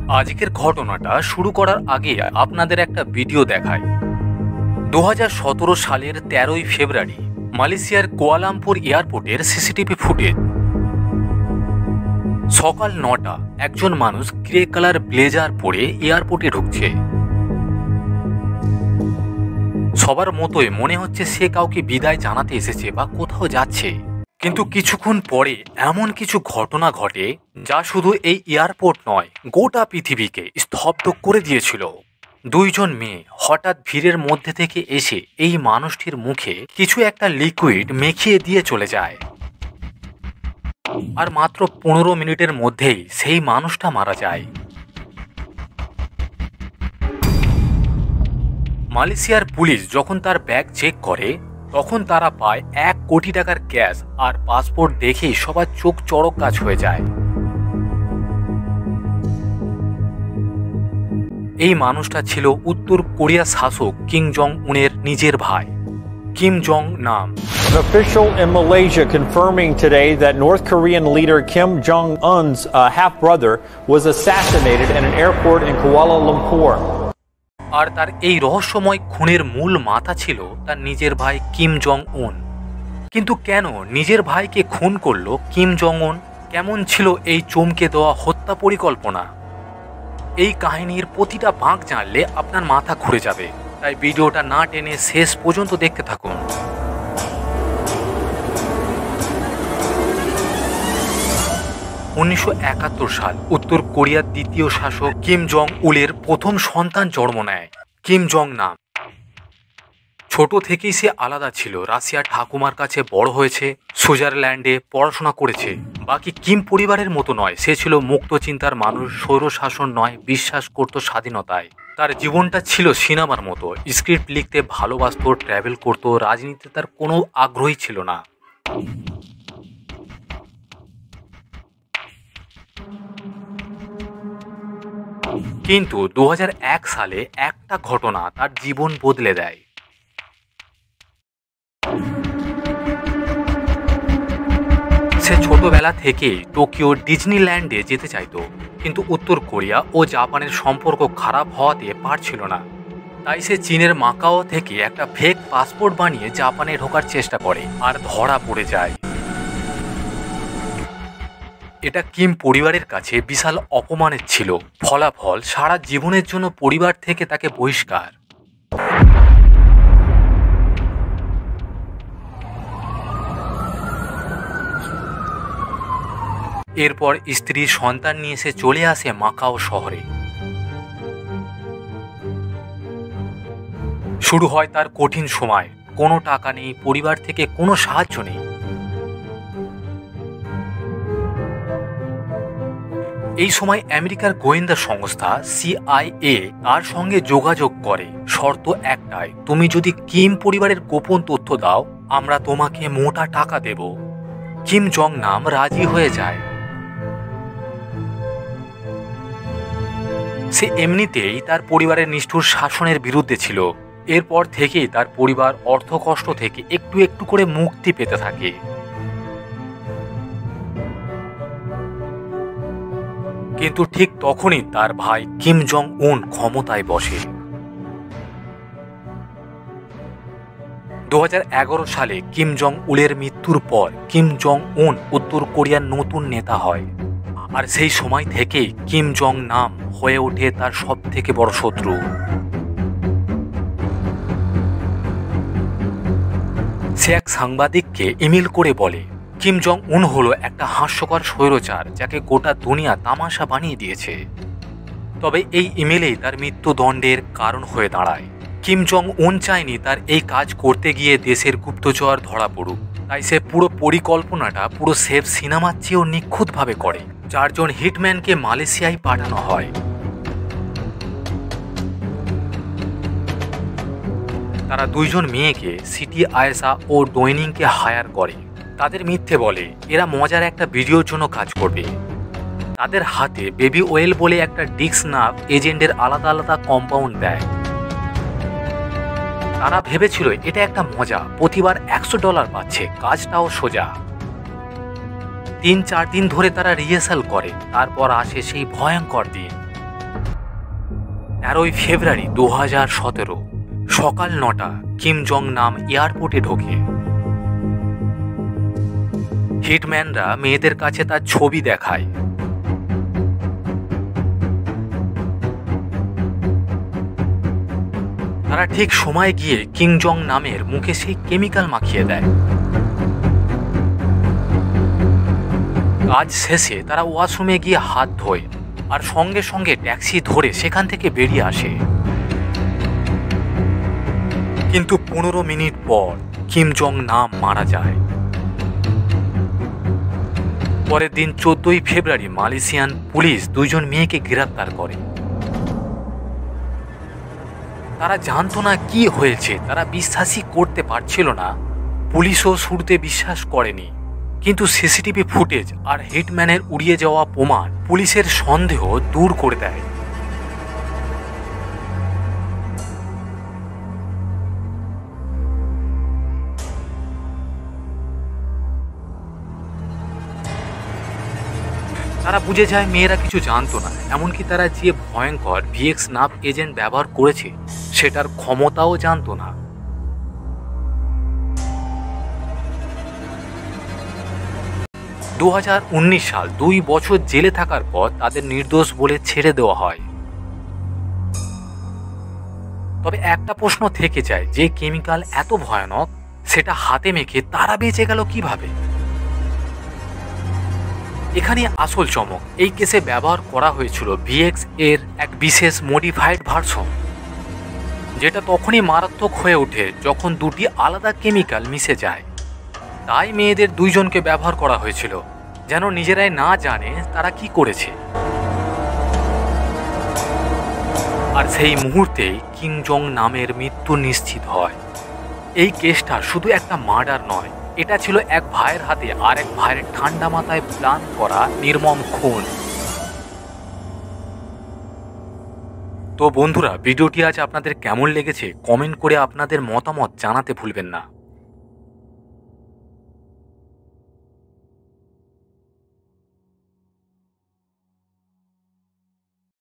আজকের ঘটনাটা শুরু করার আগে আপনাদের একটা ভিডিও দেখাই। 2017 সালের 13ই ফেব্রুয়ারি মালয়েশিয়ার কুয়ালালামপুর এয়ারপোর্টের সিসিটিভি ফুটেজ। সকাল 9টা, একজন মানুষ গ্রে কালার ব্লেজার পরে এয়ারপোর্টে ঢুকছে। সবার মতোই মনে হচ্ছে সে কাউকে বিদায় জানাতে এসেছে বা কোথাও যাচ্ছে। কিন্তু কিছুক্ষণ পরে এমন কিছু ঘটনা ঘটে যা শুধু এই এয়ারপোর্ট নয়, গোটা পৃথিবীকে স্তব্ধ করে দিয়েছিল। দুইজন মেয়ে হঠাৎ ভিড়ের মধ্যে থেকে এসে এই মানুষটির মুখে কিছু একটা লিকুইড মেখিয়ে দিয়ে চলে যায়, আর মাত্র 15 মিনিটের মধ্যেই সেই মানুষটা মারা যায়। মালয়েশিয়ার পুলিশ যখন তার ব্যাগ চেক করে তখন তারা পায় 1 কোটি টাকার ক্যাশ আর পাসপোর্ট দেখেই সবার চোখ চড়ক গাছ হয়ে যায়। এই মানুষটা ছিল উত্তর কোরিয়া শাসক কিম জং উনের নিজের ভাই, কিম জং নাম। An official in Malaysia confirming today that North Korean leader Kim Jong-un's half-brother was assassinated in an airport in Kuala Lumpur. আর তার এই রহস্যময় খুনের মূল মাথা ছিল তার নিজের ভাই কিম জং উন। কিন্তু কেন নিজের ভাইকে খুন করলো কিম জং উন? কেমন ছিল এই চমকে দেওয়া হত্যা পরিকল্পনা? এই কাহিনীর প্রতিটা বাঁক জানলে আপনার মাথা ঘুরে যাবে, তাই ভিডিওটা না টেনে শেষ পর্যন্ত দেখতে থাকুন। 1971 সাল উত্তর কোরিয়ার দ্বিতীয় শাসক কিম জং উলের প্রথম সন্তান জন্ম নেয়, কিম জং নাম। ছোট থেকেই সে আলাদা ছিল। রাশিয়ার ঠাকুমার কাছে বড় হয়েছে, সুইজারল্যান্ডে পড়াশোনা করেছে। বাকি কিম পরিবারের মতো নয়, সে ছিল মুক্ত চিন্তার মানুষ, স্বৈরশাসন নয়, বিশ্বাস করত স্বাধীনতায়। তার জীবনটা ছিল সিনেমার মতো, স্ক্রিপ্ট লিখতে ভালোবাসত, ট্র্যাভেল করত, রাজনীতিতে তার কোনো আগ্রহী ছিল না। কিন্তু 2001 সালে একটা ঘটনা তার জীবন বদলে দেয়। সে ছোটবেলা থেকেই টোকিও ডিজনিল্যান্ডে যেতে চাইতো, কিন্তু উত্তর কোরিয়া ও জাপানের সম্পর্ক খারাপ হওয়াতে পারছিল না। তাই সে চীনের মাকাও থেকে একটা ফেক পাসপোর্ট বানিয়ে জাপানে ঢোকার চেষ্টা করে আর ধরা পড়ে যায়। এটা কিম পরিবারের কাছে বিশাল অপমানের ছিল। ফলাফল, সারা জীবনের জন্য পরিবার থেকে তাকে বহিষ্কার। এরপর স্ত্রী সন্তান নিয়ে সে চলে আসে মাকাও শহরে। শুরু হয় তার কঠিন সময়। কোনো টাকা নেই, পরিবার থেকে কোনো সাহায্য নেই। এই সময় আমেরিকার গোয়েন্দা সংস্থা CIA তার সঙ্গে যোগাযোগ করে। শর্ত একটাই, তুমি যদি কিম পরিবারের গোপন তথ্য দাও, আমরা তোমাকে মোটা টাকা দেব। কিম জং নাম রাজি হয়ে যায়। সে এমনিতেই তার পরিবারের নিষ্ঠুর শাসনের বিরুদ্ধে ছিল। এরপর থেকেই তার পরিবার অর্থকষ্ট থেকে একটু একটু করে মুক্তি পেতে থাকে। কিন্তু ঠিক তখনই তার ভাই কিম জং উন ক্ষমতায় বসে। 2011 সালে কিম জং উলের মৃত্যুর পর কিম জং উন উত্তর কোরিয়ার নতুন নেতা হয়। আর সেই সময় থেকেই কিম জং নাম হয়ে ওঠে তার সবথেকে বড় শত্রু। সে এক সাংবাদিককে ইমেল করে বলে, কিম জং উন হলো একটা হাস্যকর স্বৈরচার যাকে গোটা দুনিয়া তামাশা বানিয়ে দিয়েছে। তবে এই ইমেলেই তার মৃত্যুদণ্ডের কারণ হয়ে দাঁড়ায়। কিম জং উন চায়নি তার এই কাজ করতে গিয়ে দেশের গুপ্তচর ধরা পড়ুক, তাই সে পুরো পরিকল্পনাটা পুরো সেফ সিনেমার চেয়েও নিখুঁতভাবে করে। 4 জন হিটম্যানকে মালয়েশিয়ায় পাঠানো হয়। তারা 2 জন মেয়েকে সিটি আয়েশা ও ডোয়েনিংকে হায়ার করে। তাদের মিথ্যে বলে এরা মজার একটা ভিডিওর জন্য কাজ করবে। তাদের হাতে বেবি ওয়েল বলে একটা ডিস্ক নার্ভ এজেন্টের আলাদা আলাদা কম্পাউন্ড দেয়। তারা ভেবেছিল এটা একটা মজা, প্রতিবার $100 পাচ্ছে, কাজটাও সোজা। 3-4 দিন ধরে তারা রিহার্সাল করে। তারপর আসে সেই ভয়ঙ্কর দিন। 13ই ফেব্রুয়ারি 2017 সকাল 9টা কিম জং নাম এয়ারপোর্টে ঢোকে। হিটম্যানরা মেয়েদের কাছে তার ছবি দেখায়। তারা ঠিক সময় গিয়ে কিম জং নামের মুখে সেই কেমিক্যাল মাখিয়ে দেয়। কাজ শেষে তারা ওয়াশরুমে গিয়ে হাত ধোয় আর সঙ্গে সঙ্গে ট্যাক্সি ধরে সেখান থেকে বেরিয়ে আসে। কিন্তু 15 মিনিট পর কিম জং নাম মারা যায়। পরের দিন 14ই ফেব্রুয়ারি মালয়েশিয়ান পুলিশ 2জন মেয়েকে গ্রেপ্তার করে। তারা জানতো না কি হয়েছে, তারা বিশ্বাসই করতে পারছিল না। পুলিশও শুরুতে বিশ্বাস করেনি, কিন্তু সিসিটিভি ফুটেজ আর হিটম্যানের উড়িয়ে যাওয়া প্রমাণ পুলিশের সন্দেহ দূর করে দেয়। তারা বুঝে যায় মেয়েরা কিছু জানতো না, এমনকি তারা যে ভয়ঙ্কর ভিএক্স নাভ এজেন্ট ব্যবহার করেছে সেটার ক্ষমতাও জানতো না। সাল 2 বছর জেলে থাকার পর তাদের নির্দোষ বলে ছেড়ে দেওয়া হয়। তবে একটা প্রশ্ন থেকে যায়, যে কেমিক্যাল এত ভয়ানক সেটা হাতে মেখে তারা বেঁচে গেল কিভাবে? এখানে আসল চমক, এই কেসে ব্যবহার করা হয়েছিল ভিএক্স এর এক বিশেষ মডিফাইড ভার্সন, যেটা তখনই মারাত্মক হয়ে ওঠে যখন দুটি আলাদা কেমিক্যাল মিশে যায়। তাই মেয়েদের 2জনকে ব্যবহার করা হয়েছিল, যেন নিজেরাই না জানে তারা কি করেছে। আর সেই মুহূর্তেই কিম জং নামের মৃত্যু নিশ্চিত হয়। এই কেসটা শুধু একটা মার্ডার নয়, এটা ছিল এক ভাইয়ের হাতে আর এক ভাইয়ের ঠান্ডা মাথায় প্ল্যান করা নির্মম খুন। তো বন্ধুরা, ভিডিওটি আজ আপনাদের কেমন লেগেছে কমেন্ট করে আপনাদের মতামত জানাতে ভুলবেন না।